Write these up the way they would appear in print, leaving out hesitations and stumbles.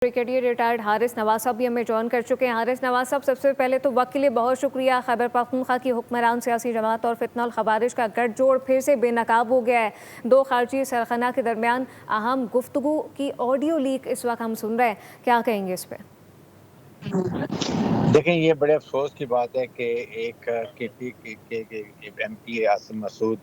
Brigadier retired Haris Nawaz साहब भी हमें ज्वाइन कर चुके हैं। हारिस नवाज साहब, सबसे पहले तो वक्त के लिए बहुत शुक्रिया। खैबर पख्तूनख्वा की हुक्मरान सियासी जमात और फितनल खवारिज का गठजोड़ फिर से बेनकाब हो गया है। दो खारजी सरखना के दरमियान अहम गुफ्तगू की ऑडियो लीक इस वक्त हम सुन रहे हैं, क्या कहेंगे इस पर? देखें, ये बड़े अफसोस की बात है कि एक केपी के एमपी आसिम मसूद।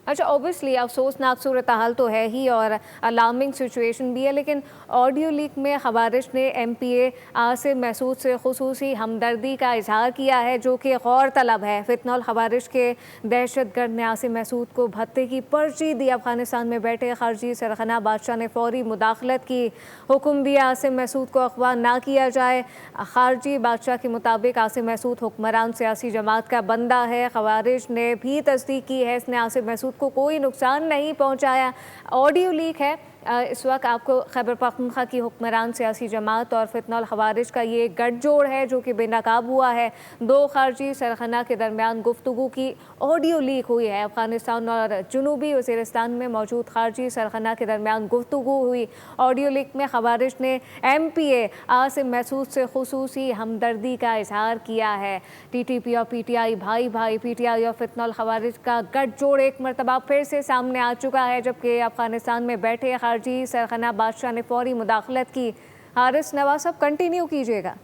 अच्छा, ऑब्वियसली अफसोसनाक सूरत हाल तो है ही और अलार्मिंग सिचुएशन भी है, लेकिन ऑडियो लीक में खवारिज ने MPA आसिम मसूद से खुसूसी हमदर्दी का इजहार किया है, जो कि गौर तलब है। फितनल खवारिज के दहशतगर्द ने आसिम मसूद को भत्ते की पर्ची दी। अफगानिस्तान में बैठे खारजी सरखना बादशाह ने फौरी मुदाखलत की हुक्म दिया। आसिम मसूद को अगवा ना किया जाए। खारजी बादशाह के मुताबिक आसिम मसूद हुक्मरान सियासी जमात का बंदा है। खवारिज ने भी तस्दीक की है, इसने आसिम मसूद को कोई नुकसान नहीं पहुंचाया। ऑडियो लीक है इस वक्त आपको। खैबर पख्तूनख्वा की हुक्मरान सियासी जमात और फितनल खवारिज का ये गठजोड़ है जो कि बेनकाब हुआ है। दो खारजी सरखना के दरमियान गुफ्तगू की ऑडियो लीक हुई है। अफगानिस्तान और जनूबी वज़ीरिस्तान में मौजूद खारजी सरखना के दरमियान गुफ्तगू हुई। ऑडियो लीक में खवारिज ने MPA आसिम मसूद से खुसूसी हमदर्दी का इजहार किया है। TTP और PTI भाई भाई, PTI और फितनल खवारिज का गठजोड़ एक मरतबा फिर से सामने आ चुका है, जबकि अफगानिस्तान में बैठे खारजी सरखना बादशाह ने फौरी मुदाखलत की। हारिस नवाज साहब, कंटिन्यू कीजिएगा।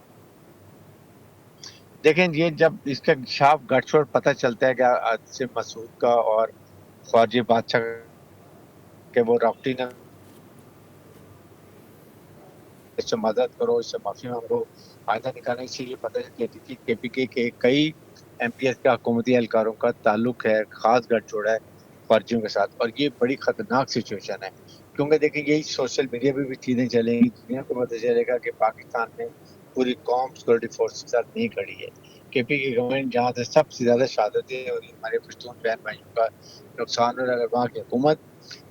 देखें, ये जब इसका साफ गठजोड़ पता चलता है कि आसिम मसूद का और ख्वाजी बादशाह के वो रॉकटी ने इससे मदद करो, इससे माफी मांगो, फायदा निकालने से ये पता चलती थी कि KPK के कई MPS के हुकूमती एहलकारों का ताल्लुक है, खास गठजोड़ है फर्जियों के साथ। और ये बड़ी खतरनाक सिचुएशन है, क्योंकि देखिए यही सोशल मीडिया पे भी चीजें चलेंगी, दुनिया को पता चलेगा कि पाकिस्तान में पूरी कौम सिक्योरिटी फोर्स के साथ नहीं खड़ी है। KPK गवर्नमेंट जहाँ से सबसे ज्यादा शहादतें और हमारे पश्तून बहन भाइयों का नुकसान हो रहा है, अगर वहाँ की हुकूमत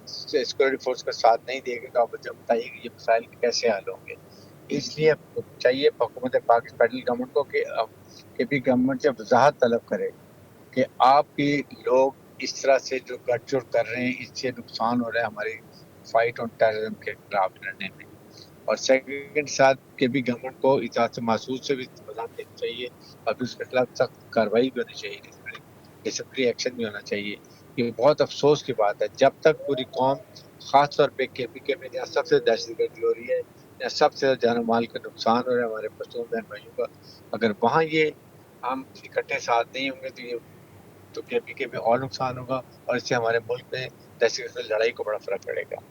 सिक्योरिटी फोर्स का साथ नहीं देगी तो आप मुझे बताइए कि ये मसाइल कैसे हल होंगे। इसलिए चाहिए हुकूमत पाकिस्तान फेडरल गवर्नमेंट को कि KPK गवर्नमेंट से वजाहत तलब करे कि आपके लोग इस तरह से जो गठजोड़ कर रहे हैं, इससे नुकसान हो रहा है हमारी फाइट ऑन टेररिज्म के खिलाफ लड़ने में। और सेकंड साथ KPK गवर्नमेंट को इजाज़त महसूस से भी वजाहत देनी चाहिए और फिर उसके खिलाफ सख्त कार्रवाई भी होनी चाहिए, डिसिप्लिनरी एक्शन भी होना चाहिए। ये बहुत अफसोस की बात है, जब तक पूरी कौम खास तौर पे KPK में जहाँ सबसे दहशतगर्दी हो रही है, जहाँ सबसे ज्यादा जान माल का नुकसान हो रहा है हमारे पश्तून बहन भाइयों का, अगर वहाँ ये हम इकट्ठे साथ नहीं होंगे तो KPK में और नुकसान होगा और इससे हमारे मुल्क में दहशतगर्दी लड़ाई को बड़ा फर्क पड़ेगा।